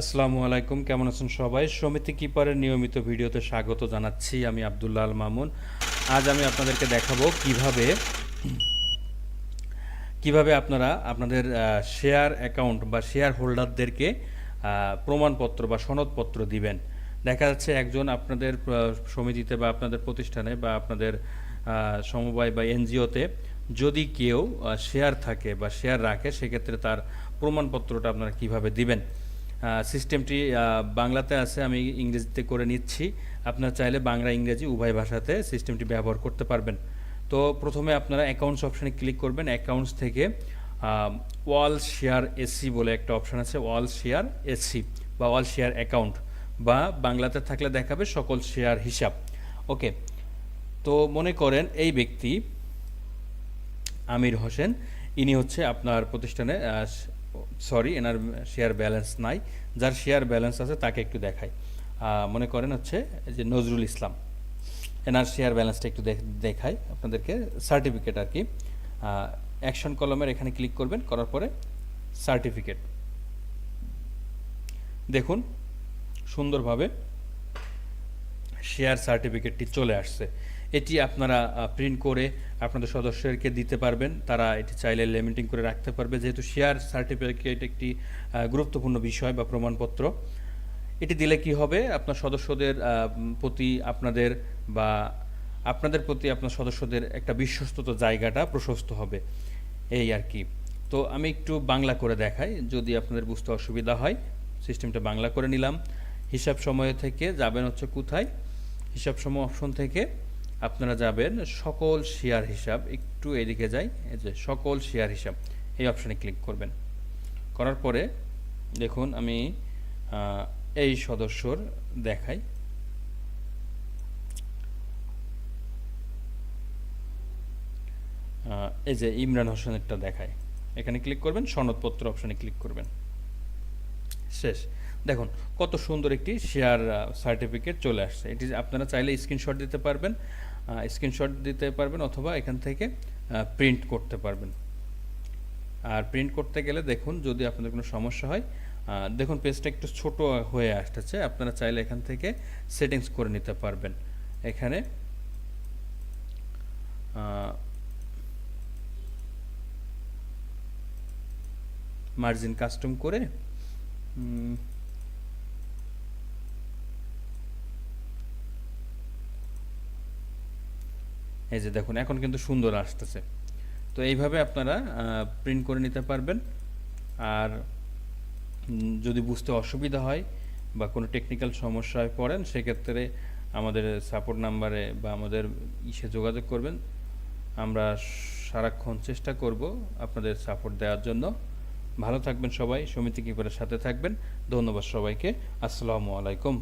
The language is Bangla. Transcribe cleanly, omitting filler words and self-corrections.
আসসালামু আলাইকুম, কেমন আছেন সবাই? সমিতি কিপারের নিয়মিত ভিডিওতে স্বাগত জানাচ্ছি। আমি আব্দুল্লাহ আল মামুন। আজ আমি আপনাদেরকে দেখাবো কিভাবে আপনারা আপনাদের শেয়ার অ্যাকাউন্ট বা শেয়ার হোল্ডারদেরকে প্রমাণপত্র বা সনদপত্র দিবেন। দেখা যাচ্ছে একজন আপনাদের সমিতিতে বা আপনাদের প্রতিষ্ঠানে বা আপনাদের সমবায় বা এনজিওতে যদি কেউ শেয়ার থাকে বা শেয়ার রাখে, সেক্ষেত্রে তার প্রমাণপত্রটা আপনারা কিভাবে দিবেন। সিস্টেমটি বাংলাতে আছে, আমি ইংরেজিতে করে নিচ্ছি। আপনারা চাইলে বাংলা ইংরেজি উভয় ভাষাতে সিস্টেমটি ব্যবহার করতে পারবেন। তো প্রথমে আপনারা অ্যাকাউন্টস অপশানে ক্লিক করবেন। অ্যাকাউন্টস থেকে ওয়াল শেয়ার এসি বলে একটা অপশান আছে, ওয়াল শেয়ার এসি বা ওয়াল শেয়ার অ্যাকাউন্ট, বা বাংলাতে থাকলে দেখাবে সকল শেয়ার হিসাব। ওকে, তো মনে করেন এই ব্যক্তি আমির হোসেন, ইনি হচ্ছে আপনার প্রতিষ্ঠানে এনার শেয়ার ব্যালেন্স নাই। যার শেয়ার ব্যালেন্স আছে তাকে একটু দেখাই। মনে করেন হচ্ছে যে নজরুল ইসলাম, এনার শেয়ার ব্যালেন্সটা একটু দেখাই আপনাদেরকে। সার্টিফিকেট আর কি, অ্যাকশন কলমের এখানে ক্লিক করবেন, করার পরে সার্টিফিকেট দেখুন সুন্দরভাবে শেয়ার সার্টিফিকেটটি চলে আসছে। এটি আপনারা প্রিন্ট করে আপনাদের সদস্যদেরকে দিতে পারবেন। তারা এটি চাইলে লেমিনেটিং করে রাখতে পারবে, যেহেতু শেয়ার সার্টিফিকেট একটি গুরুত্বপূর্ণ বিষয় বা প্রমাণপত্র। এটি দিলে কি হবে, আপনার সদস্যদের প্রতি আপনাদের বা আপনাদের প্রতি আপনার সদস্যদের একটা বিশ্বস্তত জায়গাটা প্রশস্ত হবে, এই আর কি। তো আমি একটু বাংলা করে দেখাই যদি আপনাদের বুঝতে অসুবিধা হয়। সিস্টেমটা বাংলা করে নিলাম। হিসাব সময় থেকে যাবেন হচ্ছে কোথায়, হিসাব সময় অপশন থেকে আপনারা যাবেন সকল শেয়ার হিসাব, একটু এদিকে যাই, এই যে সকল শেয়ার হিসাব, এই অপশানে ক্লিক করবেন। করার পরে দেখুন আমি এই সদস্যর দেখাই। এই যে ইমরান হোসেনেরটা দেখায়, এখানে ক্লিক করবেন, সনদপত্র অপশানে ক্লিক করবেন, শেষ। দেখুন কত সুন্দর একটি শেয়ার সার্টিফিকেট চলে আসছে। এটি আপনারা চাইলে স্ক্রিনশট দিতে পারবেন অথবা এখান থেকে প্রিন্ট করতে পারবেন। আর প্রিন্ট করতে গেলে দেখুন যদি আপনাদের কোনো সমস্যা হয়, দেখুন পেজটা একটু ছোট হয়ে আসতেছে, আপনারা চাইলে এখান থেকে সেটিংস করে নিতে পারবেন। এখানে মার্জিন কাস্টম করে এই যে দেখুন এখন কিন্তু সুন্দর আসতেছে। তো এইভাবে আপনারা প্রিন্ট করে নিতে পারবেন। আর যদি বুঝতে অসুবিধা হয় বা কোনো টেকনিক্যাল সমস্যায় পড়েন, সেক্ষেত্রে আমাদের সাপোর্ট নাম্বারে বা আমাদের যোগাযোগ করবেন। আমরা সারাক্ষণ চেষ্টা করব আপনাদের সাপোর্ট দেওয়ার জন্য। ভালো থাকবেন সবাই, সমিতি কিপারের সাথে থাকবেন। ধন্যবাদ সবাইকে। আসসালামু আলাইকুম।